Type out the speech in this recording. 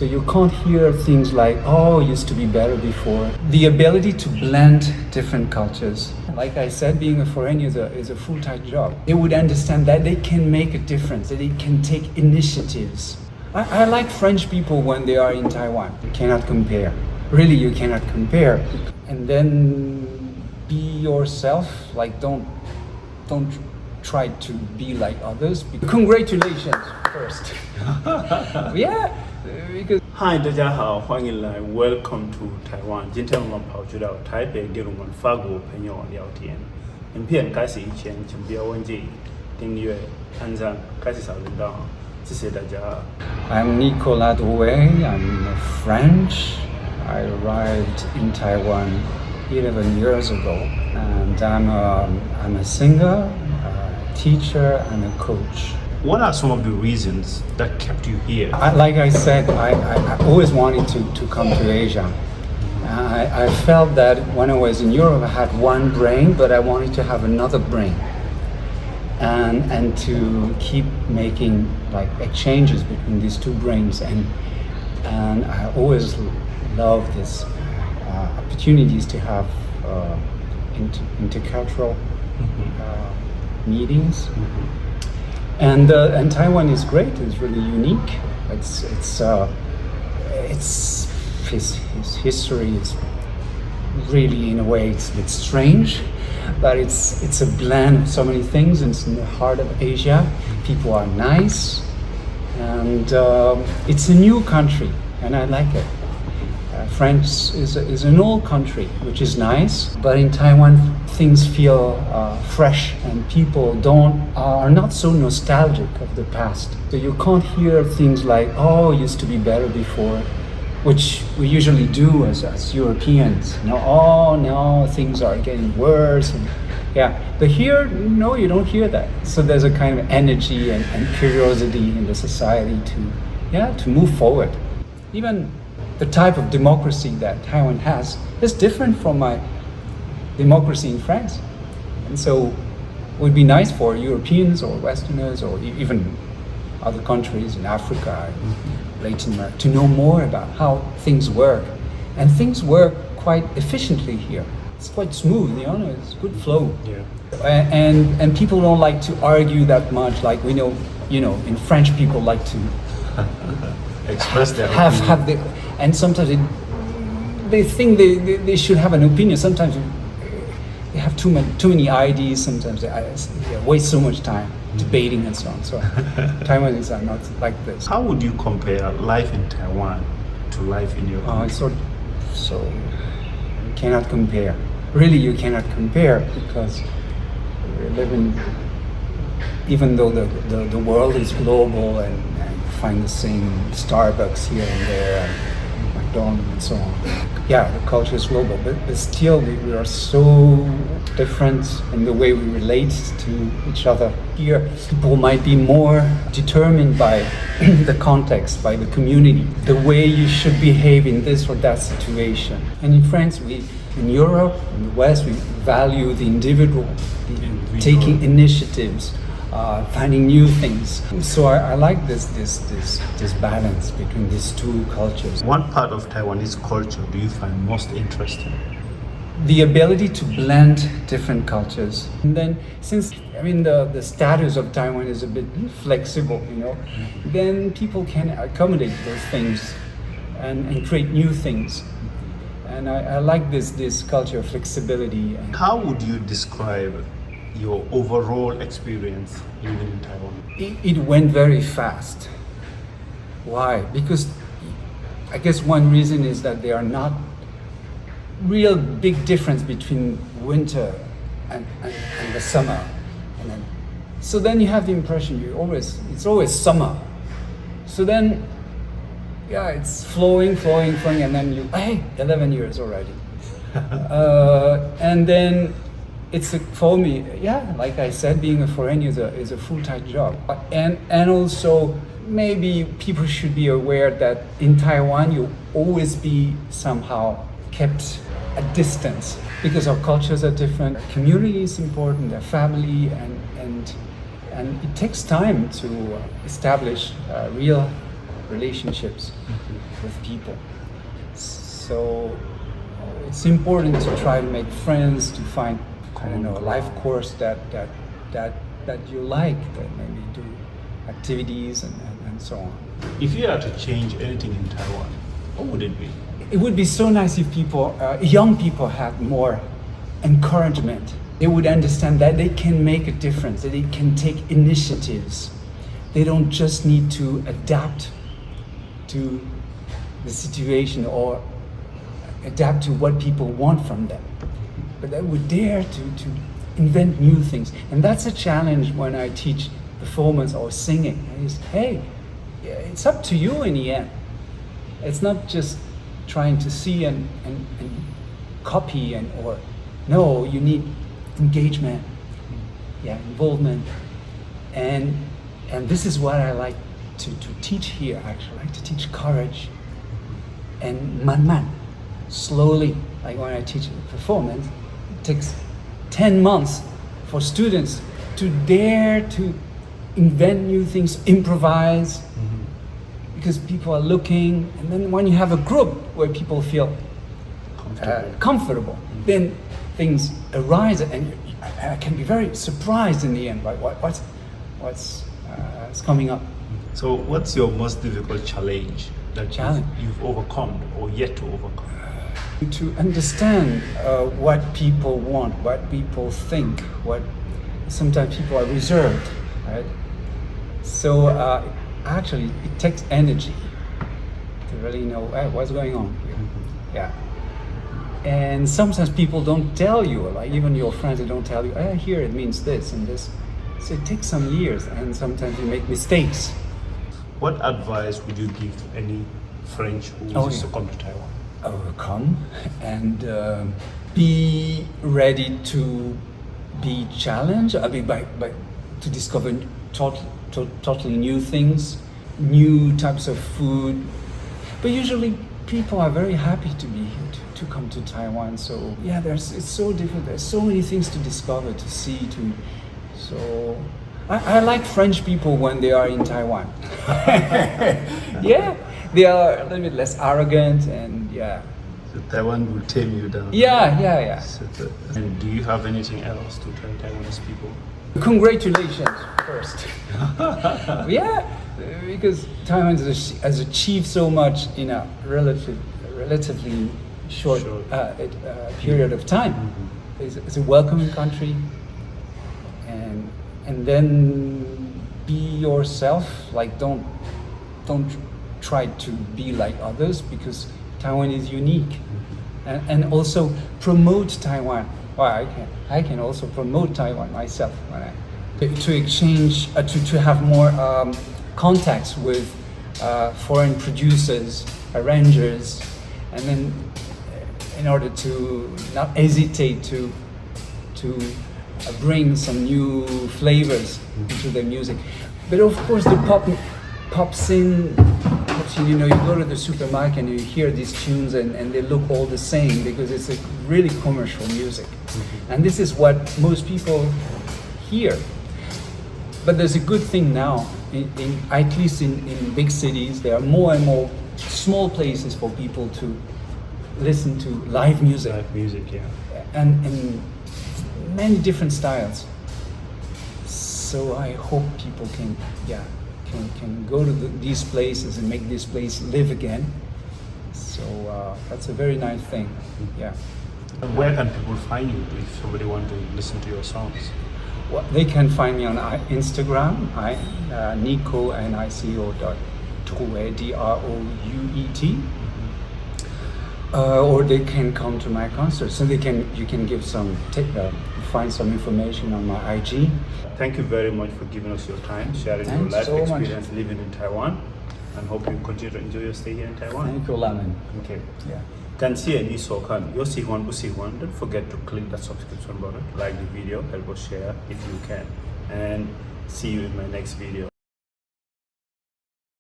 So you can't hear things like, oh, it used to be better before. The ability to blend different cultures. Like I said, being a foreigner is a full-time job. They would understand that they can make a difference, that they can take initiatives. I like French people when they are in Taiwan. You cannot compare. Really, you cannot compare. And then be yourself, like don't try to be like others. Congratulations first. Yeah. Hi， 大家好，欢迎来 Welcome To Taiwan。今天我们跑去到台北跟我们法国朋友聊天。影片开始以前，请不要忘记订阅、按赞、开启小铃铛，谢谢大家。I'm Nicolas Drouet. I'm French. I arrived in Taiwan 11 years ago, and I'm a singer, a teacher, and a coach. What are some of the reasons that kept you here? Like I said, I always wanted to come to Asia. I felt that when I was in Europe, I had one brain, but I wanted to have another brain, and to keep making like exchanges between these two brains. And I always love this opportunities to have intercultural meetings. And Taiwan is great. It's really unique. His history is really, in a way, it's a bit strange, but it's a blend of so many things. And it's in the heart of Asia. People are nice, and it's a new country, and I like it. France is an old country, which is nice, but in Taiwan things feel fresh, and people are not so nostalgic of the past. So you can't hear things like, oh, it used to be better before, which we usually do as Europeans. You know, oh no, things are getting worse. And, yeah, but here, no, you don't hear that. So there's a kind of energy and curiosity in the society to move forward. Even the type of democracy that Taiwan has is different from my democracy in France. And so it would be nice for Europeans or Westerners or even other countries in Africa and Latin America to know more about how things work. And things work quite efficiently here. It's quite smooth, you know, it's good flow. Yeah. And people don't like to argue that much, like we know, you know, in French people like to express their have the, and sometimes they think they should have an opinion. Sometimes they have too many ideas. Sometimes they waste so much time debating and so on. So Taiwanese are not like this. How would you compare life in Taiwan to life in your country? So you cannot compare. Really, you cannot compare, because we're living, even though the world is global and you find the same Starbucks here and there and McDonald's and so on. Yeah, the culture is global, but still we are so different in the way we relate to each other. Here, people might be more determined by the context, by the community, the way you should behave in this or that situation. And in France, in Europe, in the West, we value the individual, taking initiatives, finding new things. So I like this balance between these two cultures. What part of Taiwanese culture do you find most interesting? The ability to blend different cultures. And then, since the status of Taiwan is a bit flexible, you know, then people can accommodate those things and create new things. And I like this culture of flexibility. How would you describe your overall experience living in Taiwan? It went very fast. Why? Because I guess one reason is that there are not real big difference between winter and the summer. So then you have the impression it's always summer. So then, yeah, it's flowing, and then hey, 11 years already. And then for me, yeah, like I said, being a foreigner is a full-time job. And also, maybe people should be aware that in Taiwan, you'll always be somehow kept at distance, because our cultures are different. Community is important, their family, and it takes time to establish real relationships with people. So it's important to try to make friends, to find, I don't know, a life course that you like, that maybe do activities and so on. If you had to change anything in Taiwan, what would it be? It would be so nice if people, young people had more encouragement. They would understand that they can make a difference, that they can take initiatives. They don't just need to adapt to the situation or adapt to what people want from them, but they would dare to invent new things. And that's a challenge when I teach performance or singing. Is, hey, it's up to you in the end. It's not just trying to see and copy or no, you need engagement, involvement, and this is what I like to teach here. Actually, I like to teach courage and man, slowly. Like when I teach performance, it takes 10 months for students to dare to invent new things, improvise, because people are looking. And then when you have a group where people feel comfortable, then things arise, and I can be very surprised in the end by what's coming up. So what's your most difficult challenge that you've overcome or yet to overcome? To understand what people want, what people think, what sometimes people are reserved, right? So actually it takes energy to really know what's going on here. Yeah. And sometimes people don't tell you, like even your friends, they don't tell you, here it means this and this. So it takes some years, and sometimes you make mistakes. What advice would you give to any French who wants to come to Taiwan? Overcome and be ready to be challenged. I mean, to discover totally new things, new types of food. But usually people are very happy to be here, to come to Taiwan. So yeah, it's so different. There's so many things to discover, to see, so I like French people when they are in Taiwan. Yeah, they are a little bit less arrogant and So Taiwan will tame you down. Yeah. And do you have anything else to tell Taiwanese people? Congratulations first. Yeah, because Taiwan has achieved so much in a relatively short period of time. It's a welcoming country, and then be yourself. Like don't try to be like others, because Taiwan is unique, and also promote Taiwan. Well, I can also promote Taiwan myself when to exchange to have more contacts with foreign producers, arrangers, and then in order to not hesitate to bring some new flavors into their music. But of course, the pop scene, you know, you go to the supermarket and you hear these tunes and they look all the same because it's a really commercial music. And this is what most people hear. But there's a good thing now, at least in big cities, there are more and more small places for people to listen to live music. Live music, yeah. And many different styles. So I hope people can go to these places and make this place live again. So that's a very nice thing. Yeah. And where can people find you if somebody wants to listen to your songs? Well, they can find me on Instagram, Nico, Nico.Drouet, Drouet. Or they can come to my concert. So you can give find some information on my IG. Thank you very much for giving us your time, sharing your life experience living in Taiwan, and hope you continue to enjoy your stay here in Taiwan. Thank you, Lemon. Okay. Yeah. 感谢你收看，有喜欢不喜欢 Don't forget to click that subscription button, like the video, help us share if you can, and see you in my next video.